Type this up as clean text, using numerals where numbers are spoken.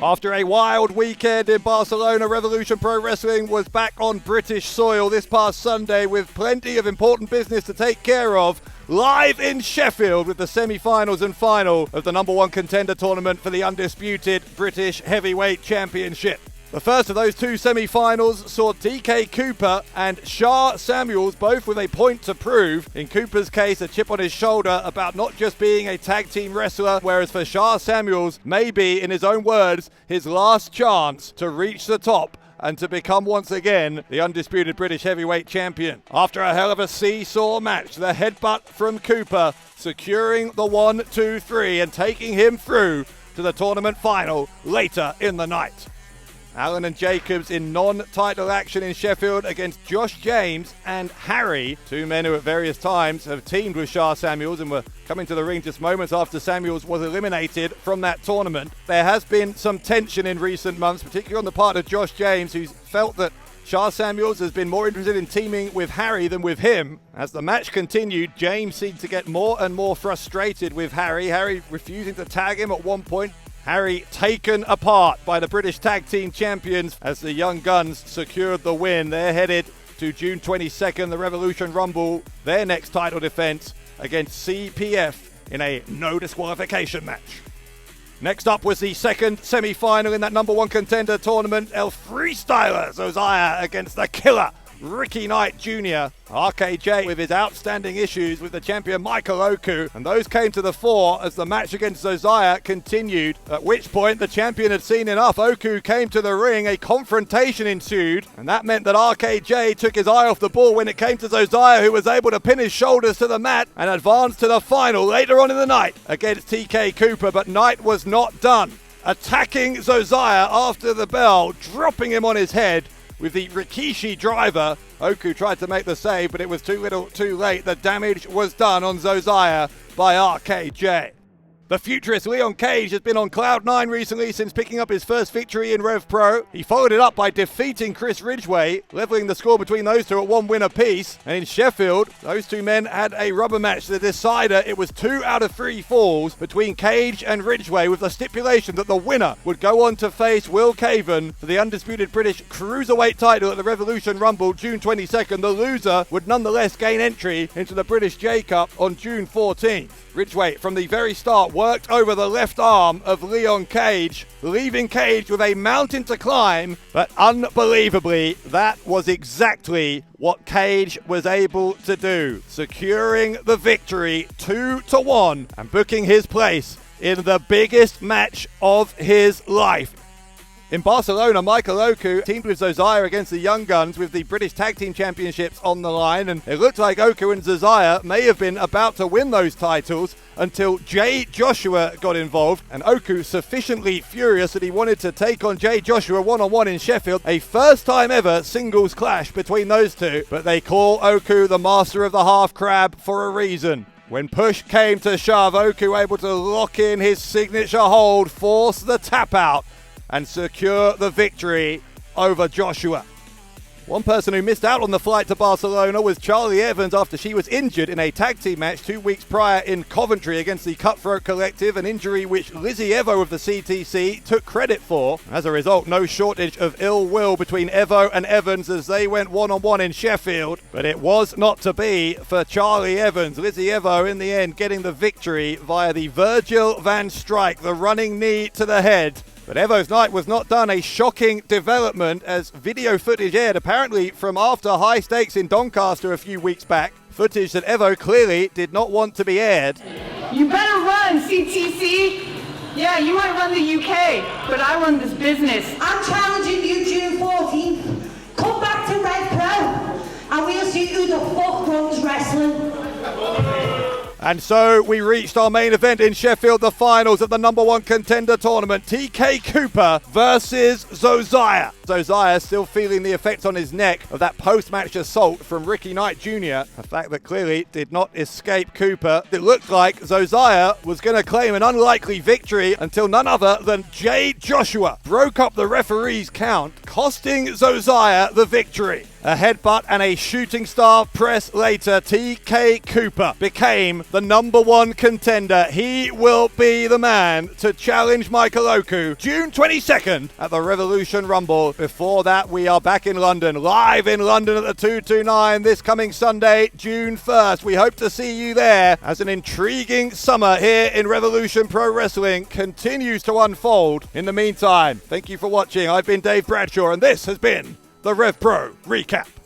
After a wild weekend in Barcelona, Revolution Pro Wrestling was back on British soil this past Sunday with plenty of important business to take care of, live in Sheffield with the semi-finals and final of the number one contender tournament for the undisputed British Heavyweight Championship. The first of those two semi-finals saw TK Cooper and Sha Samuel both with a point to prove. In Cooper's case, a chip on his shoulder about not just being a tag team wrestler, whereas for Sha Samuel, maybe, in his own words, his last chance to reach the top and to become once again the undisputed British Heavyweight Champion. After a hell of a seesaw match, the headbutt from Cooper securing the 1-2-3 and taking him through to the tournament final later in the night. Allen and Jacobs in non-title action in Sheffield against Josh James and Harry, two men who at various times have teamed with Sha Samuels and were coming to the ring just moments after Samuels was eliminated from that tournament. There has been some tension in recent months, particularly on the part of Josh James, who's felt that Sha Samuels has been more interested in teaming with Harry than with him. As the match continued, James seemed to get more and more frustrated with Harry refusing to tag him at one point. Harry taken apart by the British Tag Team Champions as the Young Guns secured the win. They're headed to June 22nd, the Revolution Rumble, their next title defense against CPF in a no disqualification match. Next up was the second semi-final in that number one contender tournament. El Freestyler Zoziah against the killer Ricky Knight Jr. RKJ with his outstanding issues with the champion Michael Oku, and those came to the fore as the match against Zoziah continued, at which point the champion had seen enough. Oku came to the ring, a confrontation ensued, and that meant that RKJ took his eye off the ball when it came to Zoziah, who was able to pin his shoulders to the mat and advance to the final later on in the night against TK Cooper, but Knight was not done. Attacking Zoziah after the bell, dropping him on his head with the Rikishi driver. Oku tried to make the save, but it was too little, too late. The damage was done on Zoziah by RKJ. The futurist Leon Cage has been on cloud nine recently since picking up his first victory in RevPro. He followed it up by defeating Chris Ridgeway, leveling the score between those two at one win apiece. And in Sheffield, those two men had a rubber match. The decider, it was 2 out of 3 falls between Cage and Ridgeway, with the stipulation that the winner would go on to face Will Caven for the undisputed British Cruiserweight title at the Revolution Rumble June 22nd. The loser would nonetheless gain entry into the British J Cup on June 14th. Ridgeway, from the very start, worked over the left arm of Leon Cage, leaving Cage with a mountain to climb, but unbelievably, that was exactly what Cage was able to do, securing the victory 2-1 and booking his place in the biggest match of his life. In Barcelona, Michael Oku teamed with Zoziah against the Young Guns with the British Tag Team Championships on the line, and it looked like Oku and Zoziah may have been about to win those titles until Jay Joshua got involved, and Oku sufficiently furious that he wanted to take on Jay Joshua one-on-one in Sheffield, a first time ever singles clash between those two, but they call Oku the master of the half crab for a reason. When push came to shove, Oku able to lock in his signature hold, force the tap out, and secure the victory over Joshua. One person who missed out on the flight to Barcelona was Charlie Evans after she was injured in a tag team match 2 weeks prior in Coventry against the Cutthroat Collective, an injury which Lizzie Evo of the CTC took credit for. As a result, no shortage of ill will between Evo and Evans as they went one-on-one in Sheffield, but it was not to be for Charlie Evans. Lizzie Evo in the end getting the victory via the Virgil van Strike, the running knee to the head. But Evo's night was not done. A shocking development as video footage aired, apparently from after High Stakes in Doncaster a few weeks back. Footage that Evo clearly did not want to be aired. You better run, CTC. Yeah, you might run the UK, but I run this business. I'm challenging you June 14th. Come back to RevPro and we'll see who the fuck runs wrestling. And so we reached our main event in Sheffield, the finals of the number one contender tournament. TK Cooper versus Zoziah. Zoziah still feeling the effects on his neck of that post-match assault from Ricky Knight Jr., a fact that clearly did not escape Cooper. It looked like Zoziah was going to claim an unlikely victory until none other than Jay Joshua broke up the referee's count, costing Zoziah the victory. A headbutt and a shooting star press later, TK Cooper became the number one contender. He will be the man to challenge Michael Oku June 22nd at the Revolution Rumble. Before that, we are back in London, live in London at the 229 this coming Sunday, June 1st. We hope to see you there as an intriguing summer here in Revolution Pro Wrestling continues to unfold. In the meantime, thank you for watching. I've been Dave Bradshaw, and this has been the RevPro Recap.